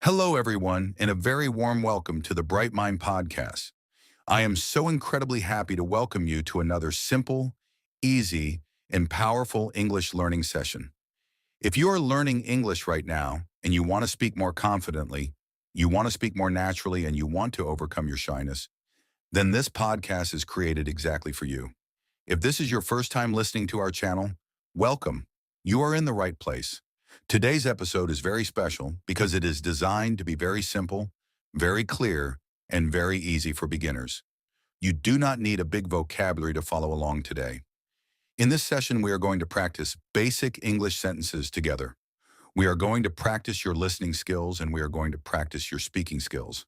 Hello, everyone, and a very warm welcome to the Bright Mind Podcast. I am so incredibly happy to welcome you to another simple, easy, and powerful English learning session. If you are learning English right now and you want to speak more confidently, you want to speak more naturally, and you want to overcome your shyness, then this podcast is created exactly for you. If this is your first time listening to our channel, welcome. You are in the right place. Today's episode is very special because it is designed to be very simple, very clear, and very easy for beginners. You do not need a big vocabulary to follow along today. In this session, we are going to practice basic English sentences together. We are going to practice your listening skills, and we are going to practice your speaking skills.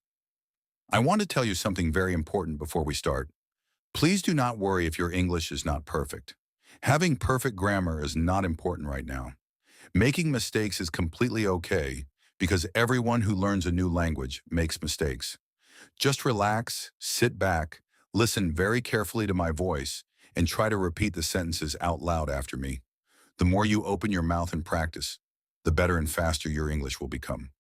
I want to tell you something very important before we start. Please do not worry if your English is not perfect. Having perfect grammar is not important right now. Making mistakes is completely okay because everyone who learns a new language makes mistakes. Just relax, sit back, listen very carefully to my voice, and try to repeat the sentences out loud after me. The more you open your mouth and practice, the better and faster your English will become.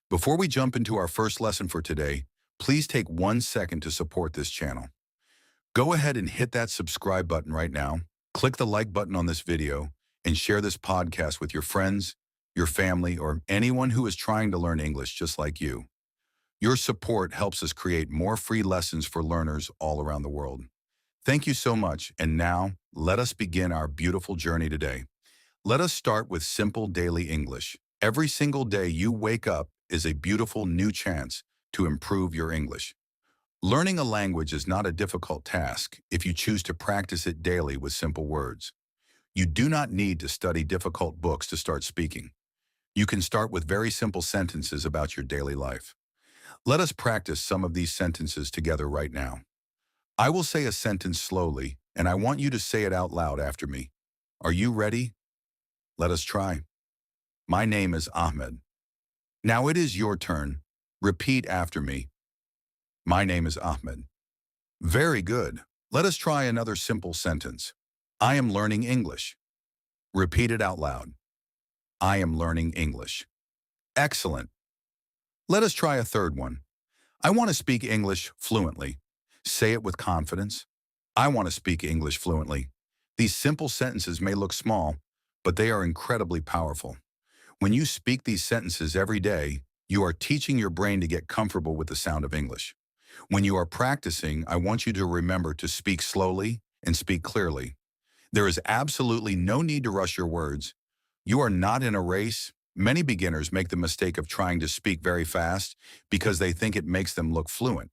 Before we jump into our first lesson for today, please take 1 second to support this channel. Go ahead and hit that subscribe button right now, click the like button on this video, and share this podcast with your friends, your family, or anyone who is trying to learn English just like you. Your support helps us create more free lessons for learners all around the world. Thank you so much, and now let us begin our beautiful journey today. Let us start with simple daily English. Every single day you wake up is a beautiful new chance to improve your English. Learning a language is not a difficult task if you choose to practice it daily with simple words. You do not need to study difficult books to start speaking. You can start with very simple sentences about your daily life. Let us practice some of these sentences together right now. I will say a sentence slowly, and I want you to say it out loud after me. Are you ready? Let us try. My name is Ahmed. Now it is your turn. Repeat after me. My name is Ahmed. Very good. Let us try another simple sentence. I am learning English. Repeat it out loud. I am learning English. Excellent. Let us try a third one. I want to speak English fluently. Say it with confidence. I want to speak English fluently. These simple sentences may look small, but they are incredibly powerful. When you speak these sentences every day, you are teaching your brain to get comfortable with the sound of English. When you are practicing, I want you to remember to speak slowly and speak clearly. There is absolutely no need to rush your words. You are not in a race. Many beginners make the mistake of trying to speak very fast because they think it makes them look fluent.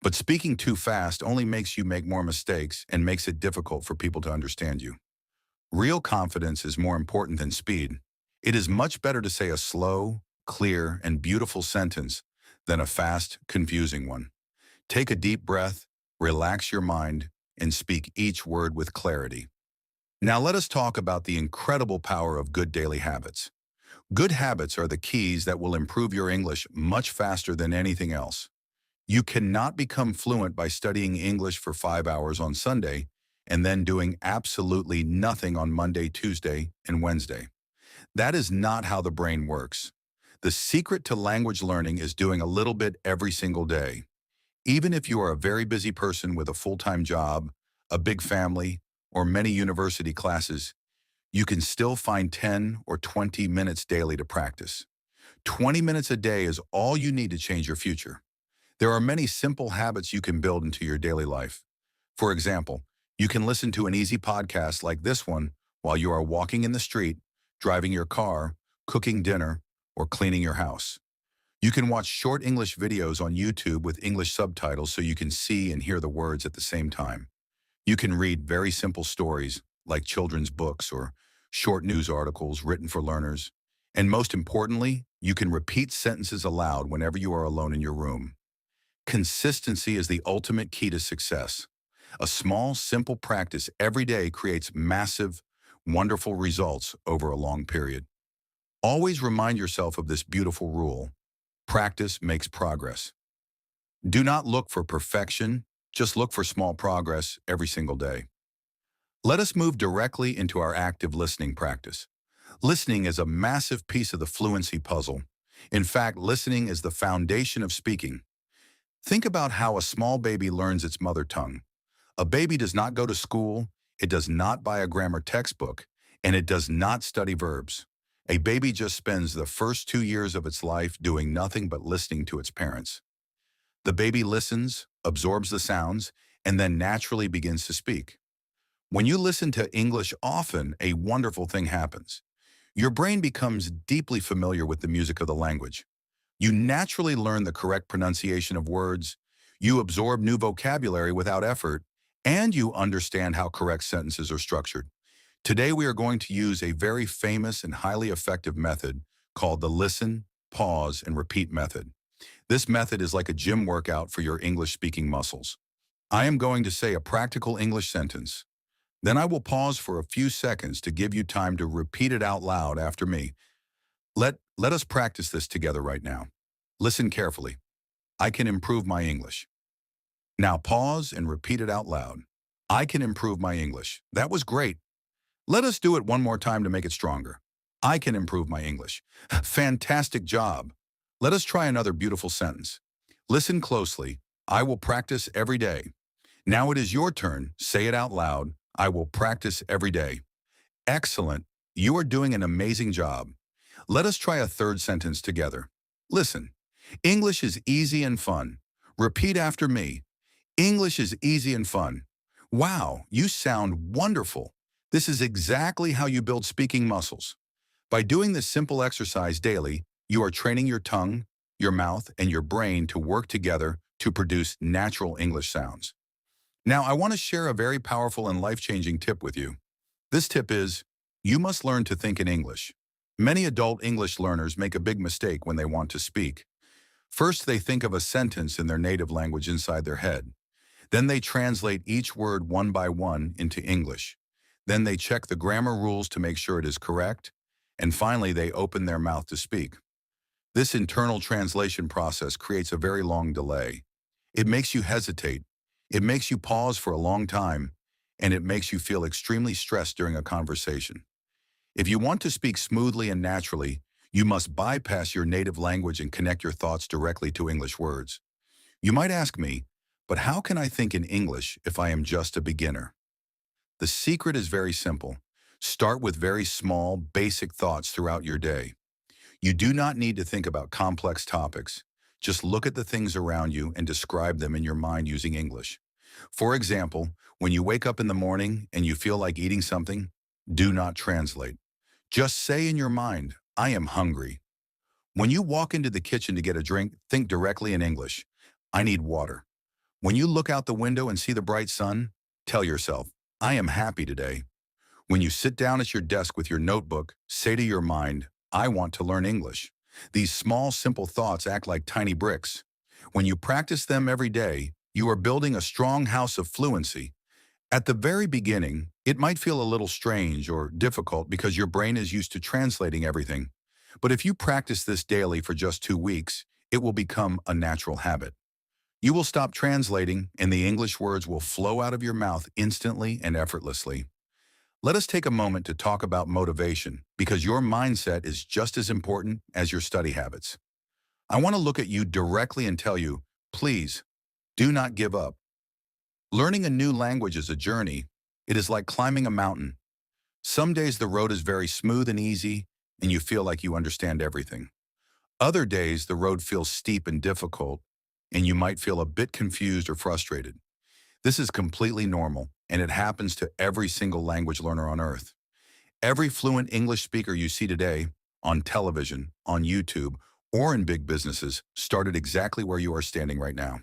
But speaking too fast only makes you make more mistakes and makes it difficult for people to understand you. Real confidence is more important than speed. It is much better to say a slow, clear, and beautiful sentence than a fast, confusing one. Take a deep breath, relax your mind, and speak each word with clarity. Now let us talk about the incredible power of good daily habits. Good habits are the keys that will improve your English much faster than anything else. You cannot become fluent by studying English for 5 hours on Sunday and then doing absolutely nothing on Monday, Tuesday, and Wednesday. That is not how the brain works. The secret to language learning is doing a little bit every single day. Even if you are a very busy person with a full-time job, a big family, or many university classes, you can still find 10 or 20 minutes daily to practice. 20 minutes a day is all you need to change your future. There are many simple habits you can build into your daily life. For example, you can listen to an easy podcast like this one while you are walking in the street, driving your car, cooking dinner, or cleaning your house. You can watch short English videos on YouTube with English subtitles so you can see and hear the words at the same time. You can read very simple stories like children's books or short news articles written for learners. And most importantly, you can repeat sentences aloud whenever you are alone in your room. Consistency is the ultimate key to success. A small, simple practice every day creates massive, wonderful results over a long period. Always remind yourself of this beautiful rule. Practice makes progress. Do not look for perfection, just look for small progress every single day. Let us move directly into our active listening practice. Listening is a massive piece of the fluency puzzle. In fact, listening is the foundation of speaking. Think about how a small baby learns its mother tongue. A baby does not go to school, it does not buy a grammar textbook, and it does not study verbs. A baby just spends the first 2 years of its life doing nothing but listening to its parents. The baby listens, absorbs the sounds, and then naturally begins to speak. When you listen to English often, a wonderful thing happens. Your brain becomes deeply familiar with the music of the language. You naturally learn the correct pronunciation of words, you absorb new vocabulary without effort, and you understand how correct sentences are structured. Today we are going to use a very famous and highly effective method called the listen, pause, and repeat method. This method is like a gym workout for your English-speaking muscles. I am going to say a practical English sentence. Then I will pause for a few seconds to give you time to repeat it out loud after me. Let us practice this together right now. Listen carefully. I can improve my English. Now pause and repeat it out loud. I can improve my English. That was great. Let us do it one more time to make it stronger. I can improve my English. Fantastic job. Let us try another beautiful sentence. Listen closely. I will practice every day. Now it is your turn. Say it out loud. I will practice every day. Excellent. You are doing an amazing job. Let us try a third sentence together. Listen. English is easy and fun. Repeat after me. English is easy and fun. Wow, you sound wonderful. This is exactly how you build speaking muscles. By doing this simple exercise daily, you are training your tongue, your mouth, and your brain to work together to produce natural English sounds. Now, I want to share a very powerful and life-changing tip with you. This tip is, you must learn to think in English. Many adult English learners make a big mistake when they want to speak. First, they think of a sentence in their native language inside their head. Then they translate each word one by one into English. Then they check the grammar rules to make sure it is correct. And finally, they open their mouth to speak. This internal translation process creates a very long delay. It makes you hesitate. It makes you pause for a long time. And it makes you feel extremely stressed during a conversation. If you want to speak smoothly and naturally, you must bypass your native language and connect your thoughts directly to English words. You might ask me, but how can I think in English if I am just a beginner? The secret is very simple. Start with very small, basic thoughts throughout your day. You do not need to think about complex topics. Just look at the things around you and describe them in your mind using English. For example, when you wake up in the morning and you feel like eating something, do not translate. Just say in your mind, I am hungry. When you walk into the kitchen to get a drink, think directly in English. I need water. When you look out the window and see the bright sun, tell yourself, I am happy today. When you sit down at your desk with your notebook, say to your mind, I want to learn English. These small, simple thoughts act like tiny bricks. When you practice them every day, you are building a strong house of fluency. At the very beginning, it might feel a little strange or difficult because your brain is used to translating everything. But if you practice this daily for just 2 weeks, it will become a natural habit. You will stop translating and the English words will flow out of your mouth instantly and effortlessly. Let us take a moment to talk about motivation because your mindset is just as important as your study habits. I want to look at you directly and tell you, please, do not give up. Learning a new language is a journey. It is like climbing a mountain. Some days the road is very smooth and easy and you feel like you understand everything. Other days the road feels steep and difficult and you might feel a bit confused or frustrated. This is completely normal, and it happens to every single language learner on earth. Every fluent English speaker you see today, on television, on YouTube, or in big businesses, started exactly where you are standing right now.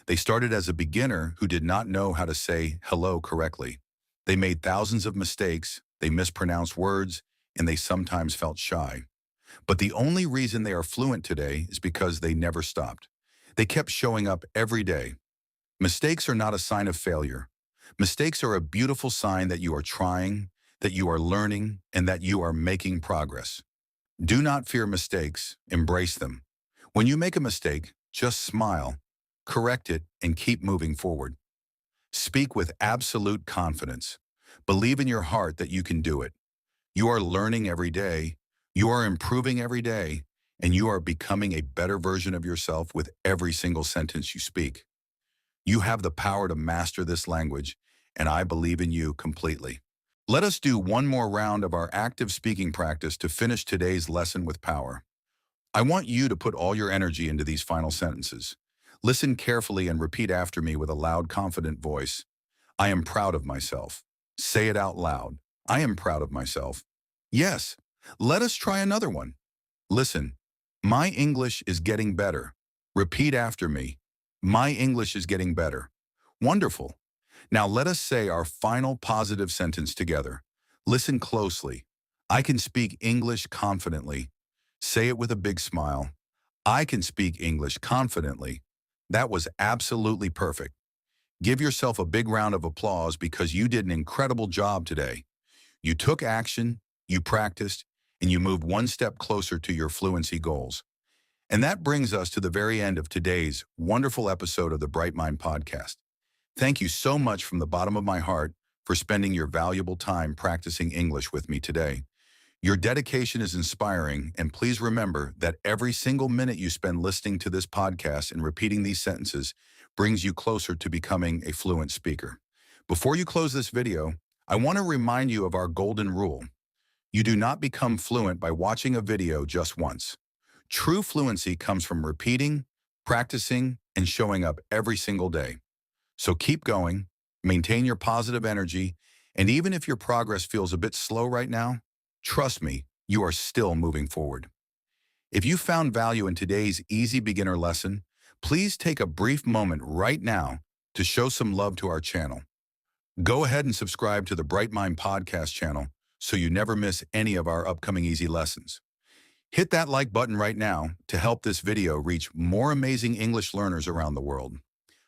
They started as a beginner who did not know how to say hello correctly. They made thousands of mistakes, they mispronounced words, and they sometimes felt shy. But the only reason they are fluent today is because they never stopped. They kept showing up every day. Mistakes are not a sign of failure. Mistakes are a beautiful sign that you are trying, that you are learning, and that you are making progress. Do not fear mistakes, embrace them. When you make a mistake, just smile, correct it, and keep moving forward. Speak with absolute confidence. Believe in your heart that you can do it. You are learning every day, you are improving every day, and you are becoming a better version of yourself with every single sentence you speak. You have the power to master this language, and I believe in you completely. Let us do one more round of our active speaking practice to finish today's lesson with power. I want you to put all your energy into these final sentences. Listen carefully and repeat after me with a loud, confident voice. I am proud of myself. Say it out loud. I am proud of myself. Yes. Let us try another one. Listen. My English is getting better. Repeat after me. My English is getting better. Wonderful. Now let us say our final positive sentence together. Listen closely. I can speak English confidently. Say it with a big smile. I can speak English confidently. That was absolutely perfect. Give yourself a big round of applause because you did an incredible job today. You took action, you practiced, and you moved one step closer to your fluency goals. And that brings us to the very end of today's wonderful episode of the Bright Mind Podcast. Thank you so much from the bottom of my heart for spending your valuable time practicing English with me today. Your dedication is inspiring, and please remember that every single minute you spend listening to this podcast and repeating these sentences brings you closer to becoming a fluent speaker. Before you close this video, I want to remind you of our golden rule. You do not become fluent by watching a video just once. True fluency comes from repeating, practicing, and showing up every single day. So keep going, maintain your positive energy, and even if your progress feels a bit slow right now, trust me, you are still moving forward. If you found value in today's easy beginner lesson, please take a brief moment right now to show some love to our channel. Go ahead and subscribe to the Bright Mind Podcast channel so you never miss any of our upcoming easy lessons. Hit that like button right now to help this video reach more amazing English learners around the world.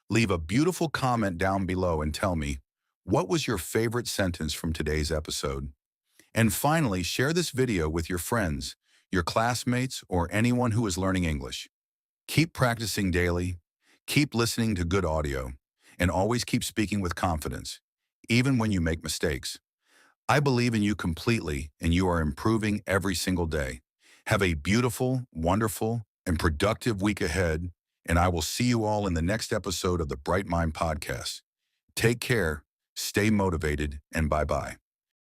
Leave a beautiful comment down below and tell me, what was your favorite sentence from today's episode? And finally, share this video with your friends, your classmates, or anyone who is learning English. Keep practicing daily, keep listening to good audio, and always keep speaking with confidence, even when you make mistakes. I believe in you completely, and you are improving every single day. Have a beautiful, wonderful, and productive week ahead, and I will see you all in the next episode of the Bright Mind Podcast. Take care, stay motivated, and bye-bye.